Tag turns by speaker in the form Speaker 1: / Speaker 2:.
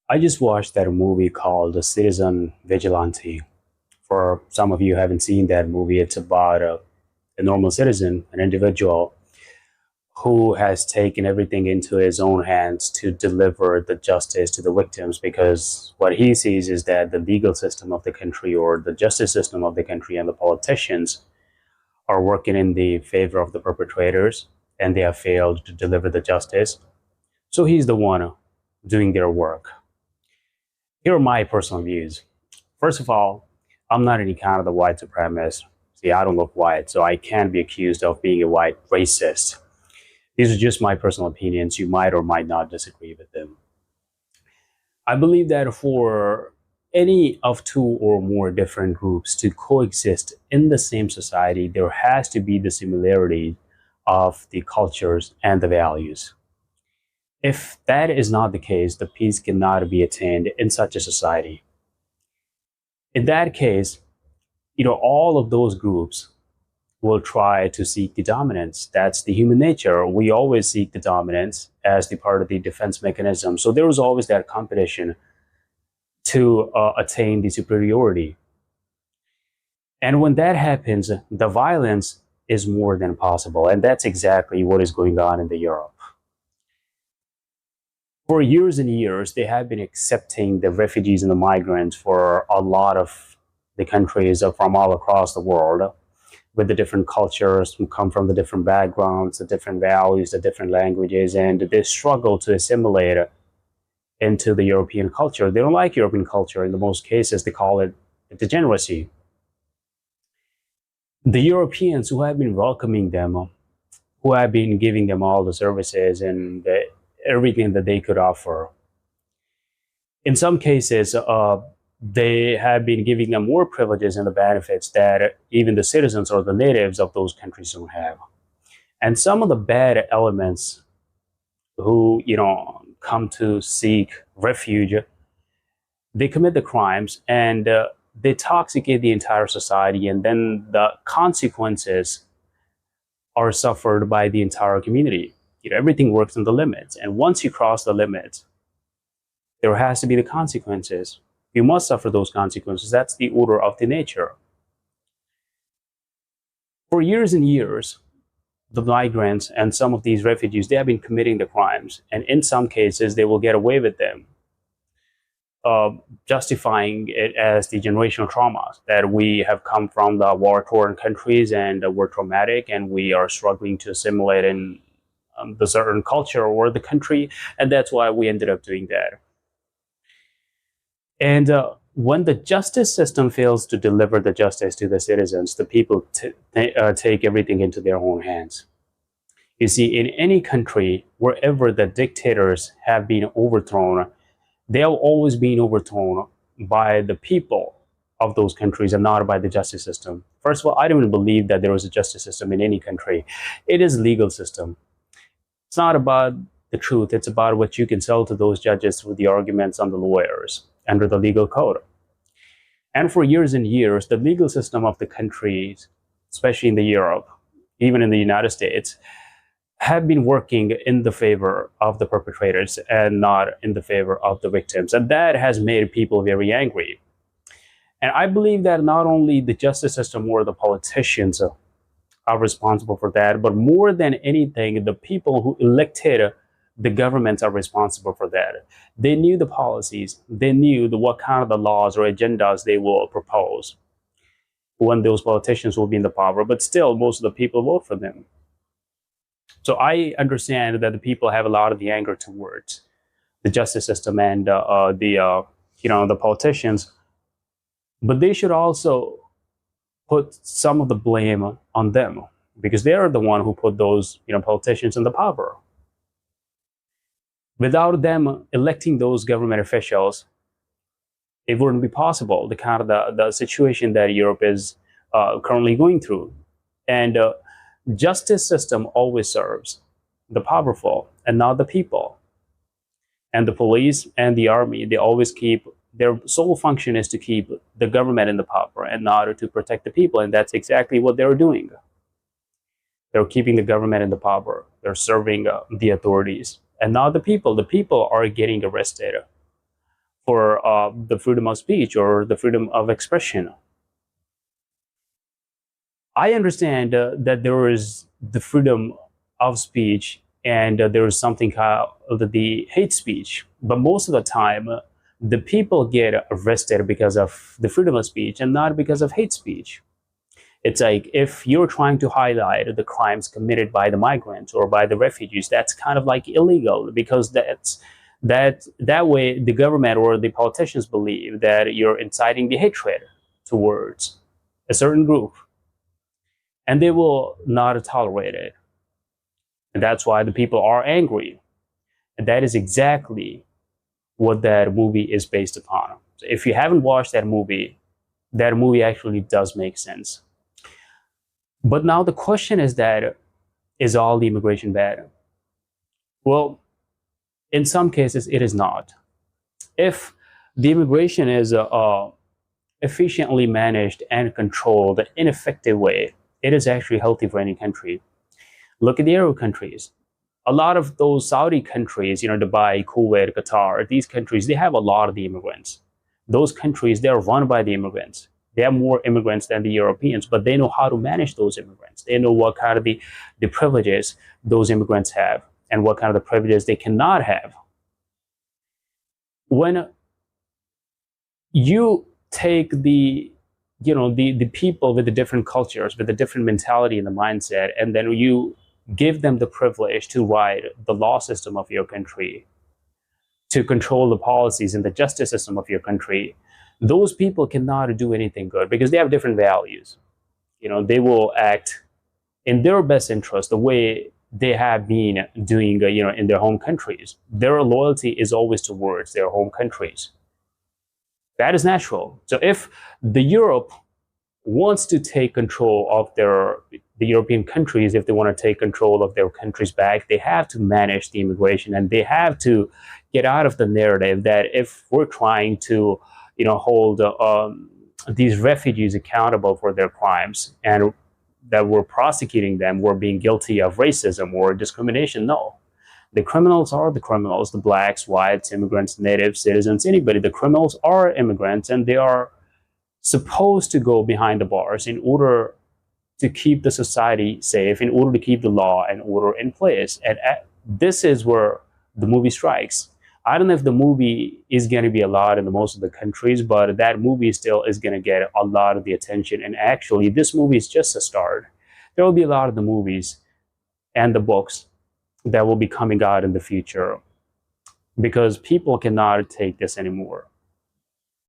Speaker 1: I just watched that movie called The Citizen Vigilante. For some of you who haven't seen that movie, it's about a normal citizen, an individual who has taken everything into his own hands to deliver the justice to the victims because what he sees is that the legal system of the country or the justice system of the country and the politicians are working in the favor of the perpetrators and they have failed to deliver the justice. So he's the one doing their work. Here are my personal views. First of all, I'm not any kind of the white supremacist. See, I don't look white, so I can't be accused of being a white racist. These are just my personal opinions. You might or might not disagree with them. I believe that for any of two or more different groups to coexist in the same society, there has to be the similarity of the cultures and the values. If that is not the case, the peace cannot be attained in such a society. In that case, all of those groups will try to seek the dominance. That's the human nature. We always seek the dominance as the part of the defense mechanism. So there was always that competition to attain the superiority. And when that happens, the violence is more than possible. And that's exactly what is going on in the Europe. For years and years, they have been accepting the refugees and the migrants for a lot of the countries from all across the world with the different cultures who come from the different backgrounds, the different values, the different languages, and they struggle to assimilate into the European culture. They don't like European culture. In the most cases, they call it degeneracy. The Europeans who have been welcoming them, who have been giving them all the services and everything that they could offer, in some cases, they have been giving them more privileges and the benefits that even the citizens or the natives of those countries don't have. And some of the bad elements who, come to seek refuge, they commit the crimes and they toxicate the entire society. And then the consequences are suffered by the entire community. Everything works in the limits. And once you cross the limits, there has to be the consequences. You must suffer those consequences. That's the order of the nature. For years and years, the migrants and some of these refugees, they have been committing the crimes. And in some cases, they will get away with them, justifying it as the generational traumas that we have come from the war-torn countries and we're traumatic and we are struggling to assimilate in the certain culture or the country. And that's why we ended up doing that. And when the justice system fails to deliver the justice to the citizens, the people take everything into their own hands. You see, in any country, wherever the dictators have been overthrown, they have always been overthrown by the people of those countries and not by the justice system. First of all, I don't even believe that there is a justice system in any country. It is a legal system. It's not about the truth. It's about what you can sell to those judges through the arguments on the lawyers under the legal code. And for years and years, the legal system of the countries, especially in the Europe, even in the United States, have been working in the favor of the perpetrators and not in the favor of the victims. And that has made people very angry. And I believe that not only the justice system or the politicians are responsible for that, but more than anything, the people who elected the governments are responsible for that. They knew the policies, they knew what kind of the laws or agendas they will propose when those politicians will be in the power, but still most of the people vote for them. So I understand that the people have a lot of the anger towards the justice system and the politicians, but they should also put some of the blame on them because they are the one who put those politicians in the power. Without them electing those government officials, it wouldn't be possible. The kind of the situation that Europe is currently going through, and justice system always serves the powerful and not the people. And the police and the army, they always keep their sole function is to keep the government in the power and not to protect the people. And that's exactly what they're doing. They're keeping the government in the power. They're serving the authorities and not the people. The people are getting arrested for the freedom of speech or the freedom of expression. I understand that there is the freedom of speech and there is something called the hate speech. But most of the time, the people get arrested because of the freedom of speech and not because of hate speech. It's like if you're trying to highlight the crimes committed by the migrants or by the refugees, that's kind of like illegal because that way the government or the politicians believe that you're inciting the hatred towards a certain group and they will not tolerate it. And that's why the people are angry. And that is exactly what that movie is based upon. So if you haven't watched that movie actually does make sense. But now the question is that is all the immigration bad? Well, in some cases, it is not. If the immigration is efficiently managed and controlled in an effective way, it is actually healthy for any country. Look at the Arab countries. A lot of those Saudi countries, Dubai, Kuwait, Qatar, these countries, they have a lot of the immigrants. Those countries, they're run by the immigrants. They have more immigrants than the Europeans, but they know how to manage those immigrants. They know what kind of the privileges those immigrants have and what kind of the privileges they cannot have. When you take the people with the different cultures, with the different mentality and the mindset, and then you give them the privilege to write the law system of your country, to control the policies and the justice system of your country, those people cannot do anything good because they have different values. They will act in their best interest the way they have been doing, in their home countries. Their loyalty is always towards their home countries. That is natural. So if the Europe wants to take control of the European countries, if they want to take control of their countries back, they have to manage the immigration and they have to get out of the narrative that if we're trying to, hold these refugees accountable for their crimes and that we're prosecuting them, we're being guilty of racism or discrimination. No. The criminals are the criminals, the blacks, whites, immigrants, natives, citizens, anybody. The criminals are immigrants and they are supposed to go behind the bars in order to keep the society safe, in order to keep the law and order in place. And this is where the movie strikes. I don't know if the movie is going to be allowed in the most of the countries, but that movie still is going to get a lot of the attention. And actually, this movie is just a start. There will be a lot of the movies and the books that will be coming out in the future because people cannot take this anymore.